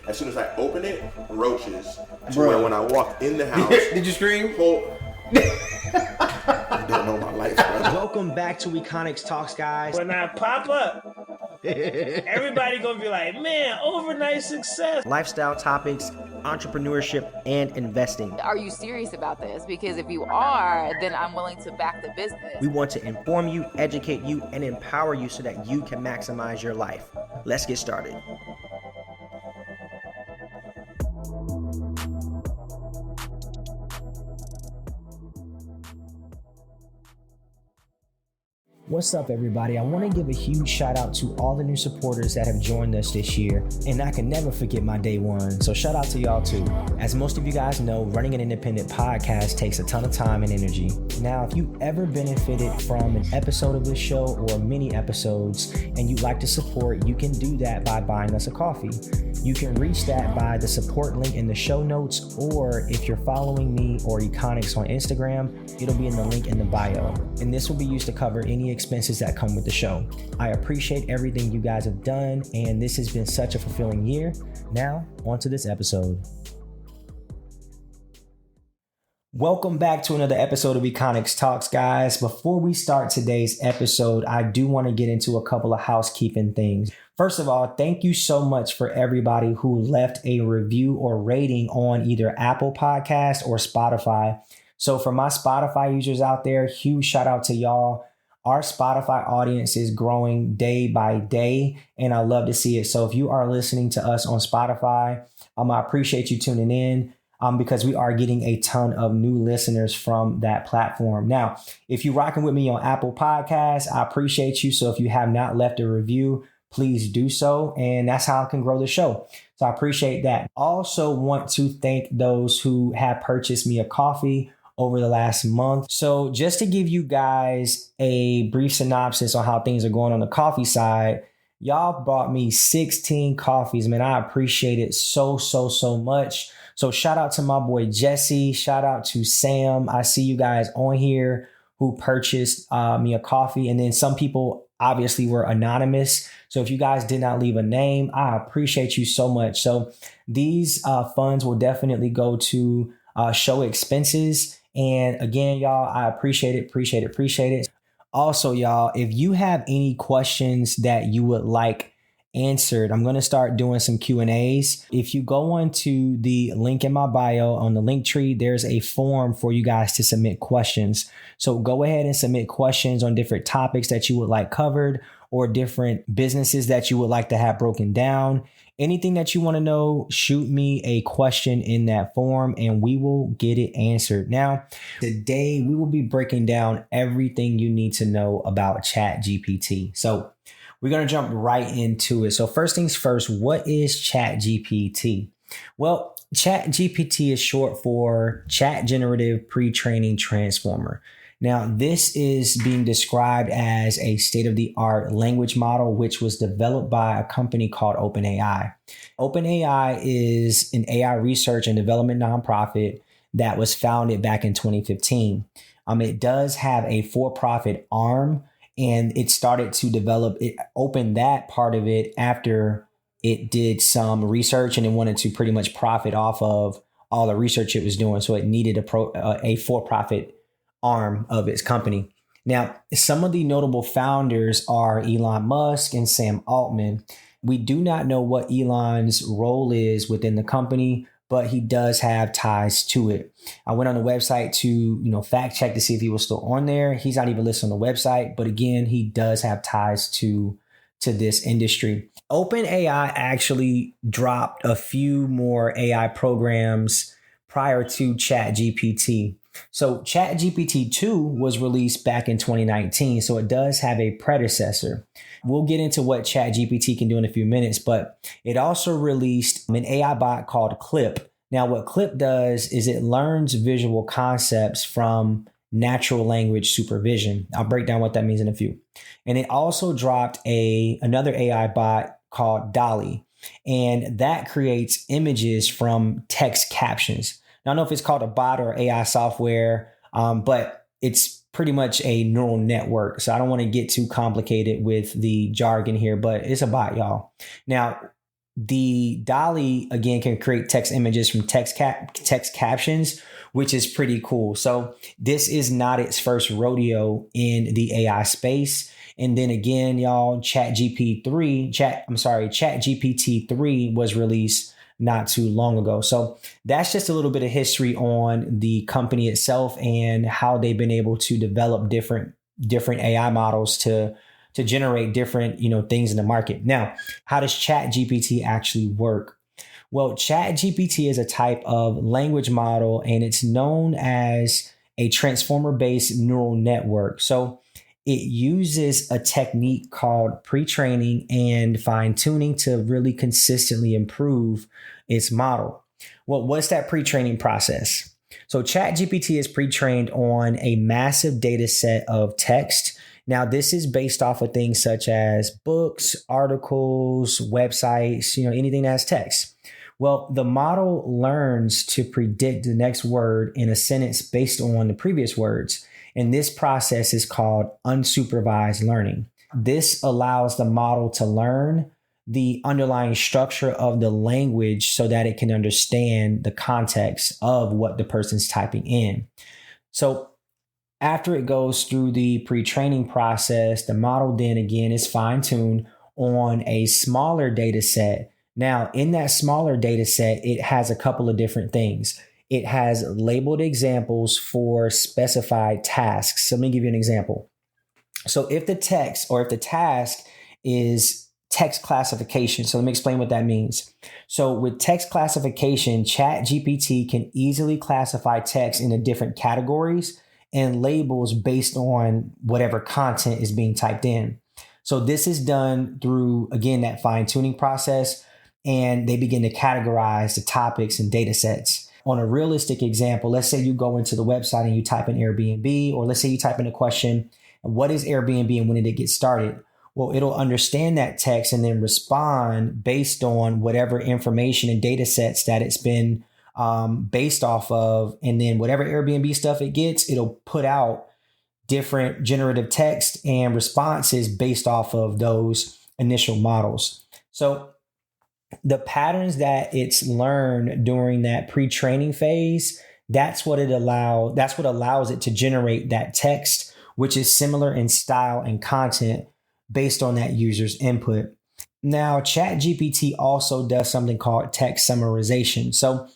As soon as I open it, roaches. To where when I walk in the house, did you scream? You don't know my life, bro. Welcome back to Econix Talks, guys. When I pop up, everybody gonna be like, man, overnight success. Lifestyle topics, entrepreneurship, and investing. Are you serious about this? Because if you are, then I'm willing to back the business. We want to inform you, educate you, and empower you so that you can maximize your life. Let's get started. What's up, everybody? I want to give a huge shout out to all the new supporters that have joined us this year, and I can never forget my day one, so shout out to y'all too. As most of you guys know, running an independent podcast takes a ton of time and energy. Now, if you ever benefited from an episode of this show or mini episodes and you'd like to support, you can do that by buying us a coffee. You can reach that by the support link in the show notes, or if you're following me or Econix on Instagram, it'll be in the link in the bio. And this will be used to cover any expenses that come with the show. I appreciate everything you guys have done, and this has been such a fulfilling year. Now, on to this episode. Welcome back to another episode of Econix Talks, guys. Before we start today's episode, I do want to get into a couple of housekeeping things. First of all, thank you so much for everybody who left a review or rating on either Apple Podcasts or Spotify. So for my Spotify users out there, huge shout out to y'all. Our Spotify audience is growing day by day, and I love to see it. So if you are listening to us on Spotify, I appreciate you tuning in because we are getting a ton of new listeners from that platform. Now, if you're rocking with me on Apple Podcasts, I appreciate you. So if you have not left a review, please do so. And that's how I can grow the show. So I appreciate that. Also want to thank those who have purchased me a coffee over the last month. So just to give you guys a brief synopsis on how things are going on the coffee side, y'all bought me 16 coffees. Man, I appreciate it so much. So shout out to my boy Jesse. Shout out to Sam. I see you guys on here who purchased me a coffee. And then some people obviously were anonymous. So if you guys did not leave a name, I appreciate you so much. So these funds will definitely go to show expenses. And again, y'all, I appreciate it. Also, y'all, if you have any questions that you would like answered, I'm going to start doing some Q&As. If you go on to the link in my bio on the link tree, there's a form for you guys to submit questions. So go ahead and submit questions on different topics that you would like covered or different businesses that you would like to have broken down. Anything that you want to know, shoot me a question in that form and we will get it answered. Now, today we will be breaking down everything you need to know about Chat GPT. So we're going to jump right into it. So first things first, what is Chat GPT? Well, Chat GPT is short for Chat Generative Pre-training Transformer. Now, this is being described as a state-of-the-art language model, which was developed by a company called OpenAI. OpenAI is an AI research and development nonprofit that was founded back in 2015. It does have a for-profit arm, and it started to develop, it opened that part of it after it did some research and it wanted to pretty much profit off of all the research it was doing. So it needed a for-profit arm of its company. Now, some of the notable founders are Elon Musk and Sam Altman. We do not know what Elon's role is within the company, but he does have ties to it. I went on the website to, fact check to see if he was still on there. He's not even listed on the website, but again, he does have ties to this industry. OpenAI actually dropped a few more AI programs prior to Chat GPT. So Chat GPT 2 was released back in 2019, so it does have a predecessor. We'll get into what Chat GPT can do in a few minutes, but it also released an AI bot called Clip. Now, what Clip does is it learns visual concepts from natural language supervision. I'll break down what that means in a few. And it also dropped another AI bot called Dolly, and that creates images from text captions. Now, I don't know if it's called a bot or AI software, but it's pretty much a neural network. So I don't want to get too complicated with the jargon here, but it's a bot, y'all. Now, the Dolly, again, can create text images from text captions, which is pretty cool. So this is not its first rodeo in the AI space. And then again, y'all, Chat GPT 3 was released not too long ago. So that's just a little bit of history on the company itself and how they've been able to develop different AI models to generate different, things in the market. Now, how does Chat GPT actually work? Well, Chat GPT is a type of language model, and it's known as a transformer-based neural network. So it uses a technique called pre-training and fine-tuning to really consistently improve its model. Well, what's that pre-training process? So Chat GPT is pre-trained on a massive data set of text. Now, this is based off of things such as books, articles, websites, anything that has text. Well, the model learns to predict the next word in a sentence based on the previous words. And this process is called unsupervised learning. This allows the model to learn the underlying structure of the language so that it can understand the context of what the person's typing in. So after it goes through the pre-training process, the model then again is fine-tuned on a smaller data set. Now, in that smaller data set, it has a couple of different things. It has labeled examples for specified tasks. So let me give you an example. So if the task is text classification, so let me explain what that means. So with text classification, Chat GPT can easily classify text into different categories and labels based on whatever content is being typed in. So this is done through, again, that fine-tuning process, and they begin to categorize the topics and data sets. On a realistic example, let's say you go into the website and you type in Airbnb, or let's say you type in a question, what is Airbnb and when did it get started? Well, it'll understand that text and then respond based on whatever information and data sets that it's been based off of. And then whatever Airbnb stuff it gets, it'll put out different generative text and responses based off of those initial models. So the patterns that it's learned during that pre-training phase, that's what allows it to generate that text, which is similar in style and content based on that user's input. Now, ChatGPT also does something called text summarization. So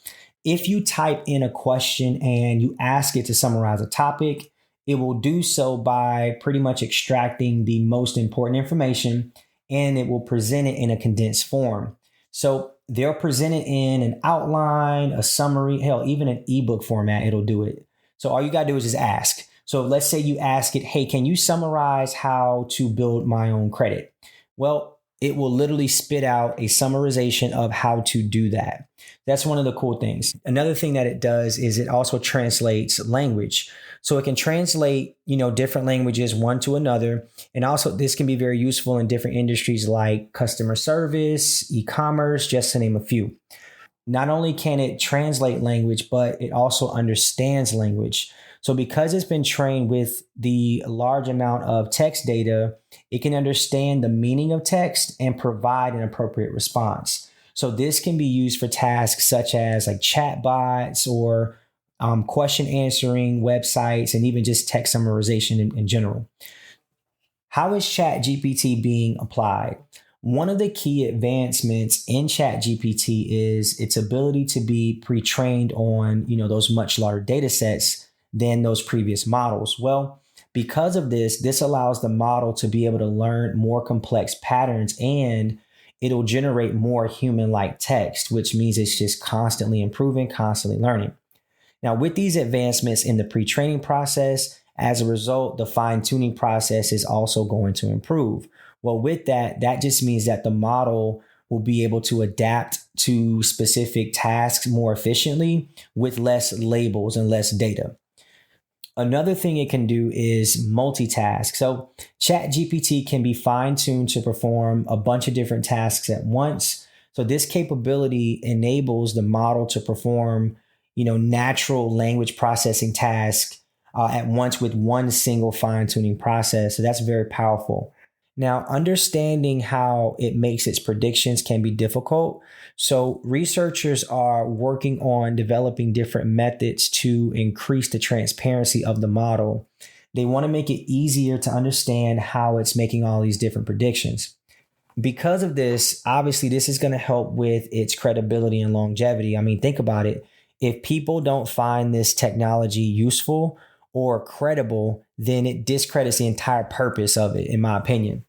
if you type in a question and you ask it to summarize a topic, it will do so by pretty much extracting the most important information, and it will present it in a condensed form. So they'll present it in an outline, a summary, hell, even an ebook format, it'll do it. So all you got to do is just ask. So let's say you ask it, hey, can you summarize how to build my own credit? Well, it will literally spit out a summarization of how to do that. That's one of the cool things. Another thing that it does is it also translates language. So it can translate, different languages one to another. And also this can be very useful in different industries like customer service, e-commerce, just to name a few. Not only can it translate language, but it also understands language. So because it's been trained with the large amount of text data, it can understand the meaning of text and provide an appropriate response. So this can be used for tasks such as like chat bots or question answering websites, and even just text summarization in general. How is Chat GPT being applied? One of the key advancements in Chat GPT is its ability to be pre-trained on, those much larger data sets than those previous models. Well, because of this allows the model to be able to learn more complex patterns, and it'll generate more human-like text, which means it's just constantly improving, constantly learning. Now, with these advancements in the pre-training process, as a result, the fine-tuning process is also going to improve. Well, with that just means that the model will be able to adapt to specific tasks more efficiently with less labels and less data. Another thing it can do is multitask. So ChatGPT can be fine-tuned to perform a bunch of different tasks at once. So this capability enables the model to perform, natural language processing tasks at once with one single fine-tuning process. So that's very powerful. Now, understanding how it makes its predictions can be difficult. So researchers are working on developing different methods to increase the transparency of the model. They want to make it easier to understand how it's making all these different predictions. Because of this, obviously, this is going to help with its credibility and longevity. I mean, think about it. If people don't find this technology useful or credible, then it discredits the entire purpose of it, in my opinion.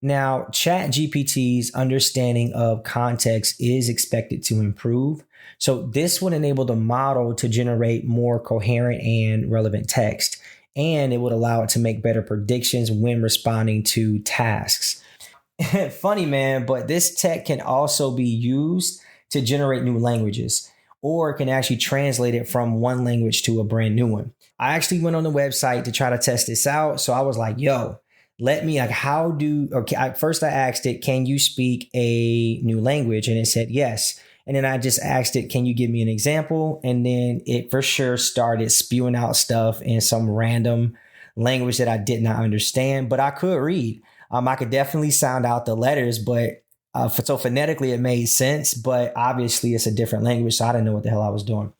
Now, Chat GPT's understanding of context is expected to improve. So this would enable the model to generate more coherent and relevant text, and it would allow it to make better predictions when responding to tasks. Funny, man, but this tech can also be used to generate new languages, or it can actually translate it from one language to a brand new one. I actually went on the website to try to test this out. So I was like, yo, first I asked it, can you speak a new language? And it said yes. And then I just asked it, can you give me an example? And then it for sure started spewing out stuff in some random language that I did not understand, but I could read. I could definitely sound out the letters, but so phonetically it made sense, but obviously it's a different language, so I didn't know what the hell I was doing.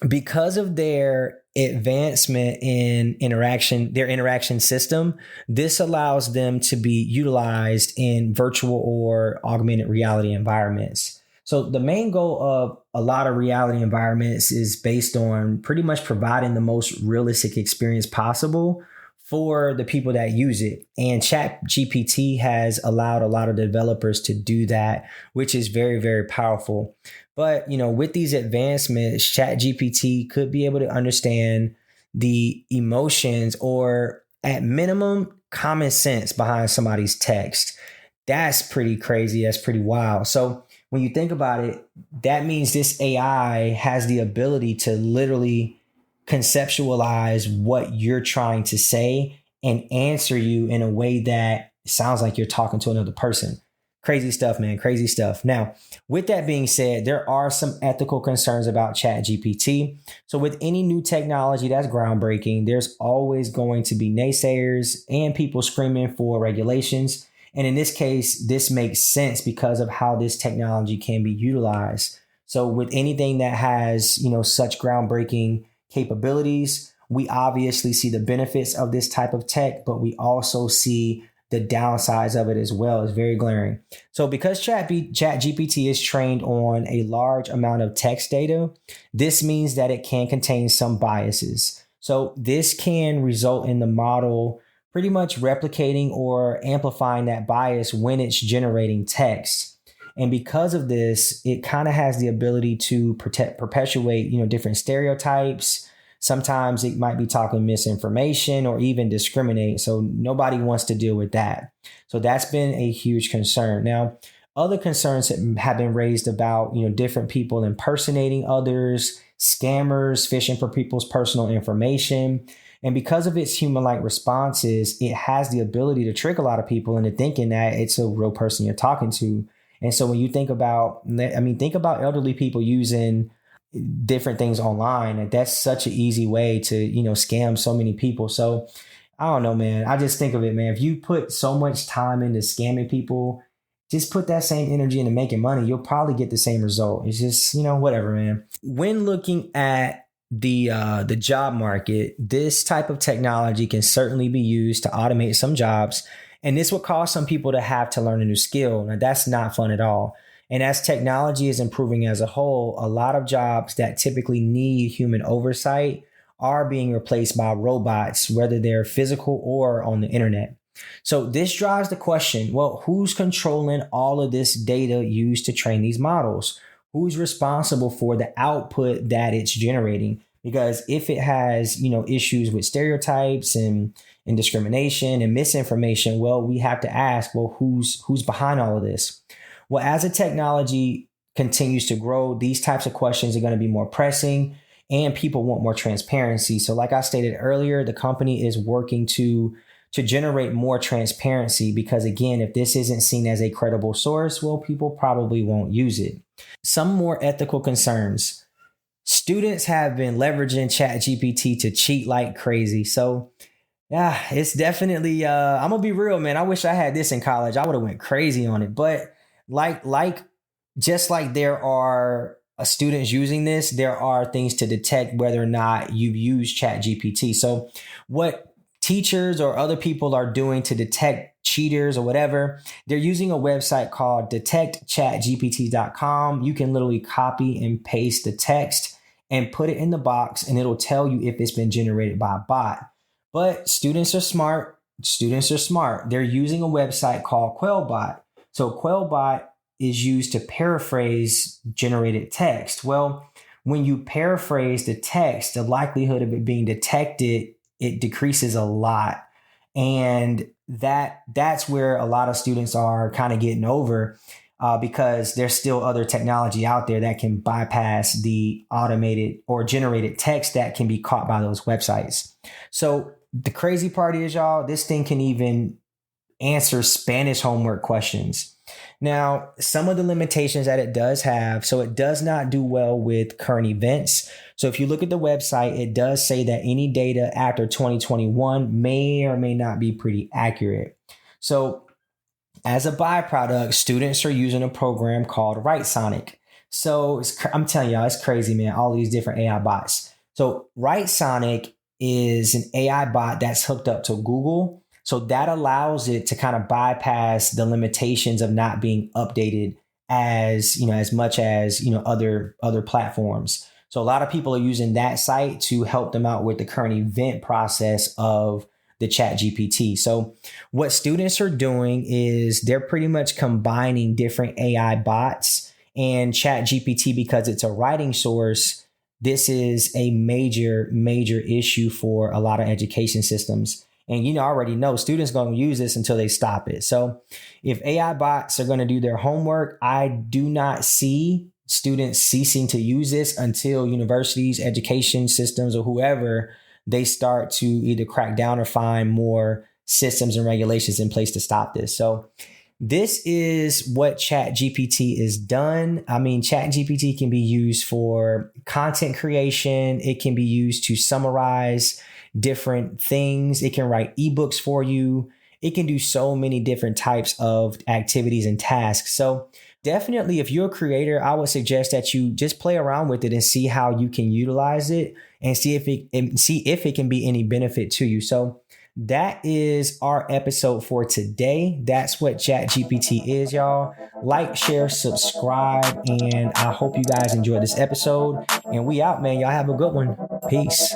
Because of their advancement in their interaction system, this allows them to be utilized in virtual or augmented reality environments. So the main goal of a lot of reality environments is based on pretty much providing the most realistic experience possible for the people that use it. And Chat GPT has allowed a lot of developers to do that, which is very, very powerful. But, with these advancements, Chat GPT could be able to understand the emotions or at minimum common sense behind somebody's text. That's pretty crazy. That's pretty wild. So when you think about it, that means this AI has the ability to literally conceptualize what you're trying to say and answer you in a way that sounds like you're talking to another person. Crazy stuff, man. Crazy stuff. Now, with that being said, there are some ethical concerns about Chat GPT. So with any new technology that's groundbreaking, there's always going to be naysayers and people screaming for regulations. And in this case, this makes sense because of how this technology can be utilized. So with anything that has, such groundbreaking capabilities, we obviously see the benefits of this type of tech, but we also see the downsides of it as well. Is very glaring. So because Chat GPT is trained on a large amount of text data, this means that it can contain some biases. So this can result in the model pretty much replicating or amplifying that bias when it's generating text. And because of this, it kind of has the ability to perpetuate, different stereotypes. Sometimes it might be talking misinformation or even discriminate. So nobody wants to deal with that. So that's been a huge concern. Now, other concerns have been raised about, different people impersonating others, scammers, phishing for people's personal information. And because of its human-like responses, it has the ability to trick a lot of people into thinking that it's a real person you're talking to. And so when you think about elderly people using different things online, that's such an easy way to, scam so many people. So I don't know, man. I just think of it, man. If you put so much time into scamming people, just put that same energy into making money. You'll probably get the same result. It's just, whatever, man. When looking at the job market, this type of technology can certainly be used to automate some jobs. And this would cause some people to have to learn a new skill. Now, that's not fun at all. And as technology is improving as a whole, a lot of jobs that typically need human oversight are being replaced by robots, whether they're physical or on the internet. So this drives the question, well, who's controlling all of this data used to train these models? Who's responsible for the output that it's generating? Because if it has, issues with stereotypes and discrimination and misinformation, well, we have to ask, well, who's behind all of this? Well, as the technology continues to grow, these types of questions are going to be more pressing and people want more transparency. So like I stated earlier, the company is working to generate more transparency because, again, if this isn't seen as a credible source, well, people probably won't use it. Some more ethical concerns. Students have been leveraging Chat GPT to cheat like crazy. So Yeah, it's definitely I'm gonna be real, man. I wish I had this in college. I would have went crazy on it. But like just like there are students using this, there are things to detect whether or not you've used Chat GPT. So what teachers or other people are doing to detect cheaters or whatever, they're using a website called detectchatgpt.com. You can literally copy and paste the text and put it in the box, and it'll tell you if it's been generated by a bot. But students are smart. Students are smart. They're using a website called Quailbot. So Quailbot is used to paraphrase generated text. Well, when you paraphrase the text, the likelihood of it being detected, it decreases a lot. And that's where a lot of students are kind of getting over because there's still other technology out there that can bypass the automated or generated text that can be caught by those websites. So the crazy part is, y'all, this thing can even answer Spanish homework questions. Now, some of the limitations that it does have, so it does not do well with current events. So if you look at the website, it does say that any data after 2021 may or may not be pretty accurate. So as a byproduct, students are using a program called WriteSonic. So I'm telling y'all, it's crazy, man, all these different AI bots. So WriteSonic is an AI bot that's hooked up to Google. So that allows it to kind of bypass the limitations of not being updated as much as other platforms. So a lot of people are using that site to help them out with the current event process of the Chat GPT. So what students are doing is they're pretty much combining different AI bots and Chat GPT because it's a writing source. This is a major issue for a lot of education systems. And I already know students going to use this until they stop it. So if AI bots are going to do their homework, I do not see students ceasing to use this until universities, education systems, or whoever, they start to either crack down or find more systems and regulations in place to stop this. So this is what Chat GPT is done. I mean, Chat GPT can be used for content creation. It can be used to summarize different things. It can write ebooks for you. It can do so many different types of activities and tasks. So definitely, if you're a creator, I would suggest that you just play around with it and see how you can utilize it and see if it can be any benefit to you. So that is our episode for today. That's what Chat GPT is, y'all. Like, share, subscribe, and I hope you guys enjoyed this episode. And we out, man. Y'all have a good one. Peace.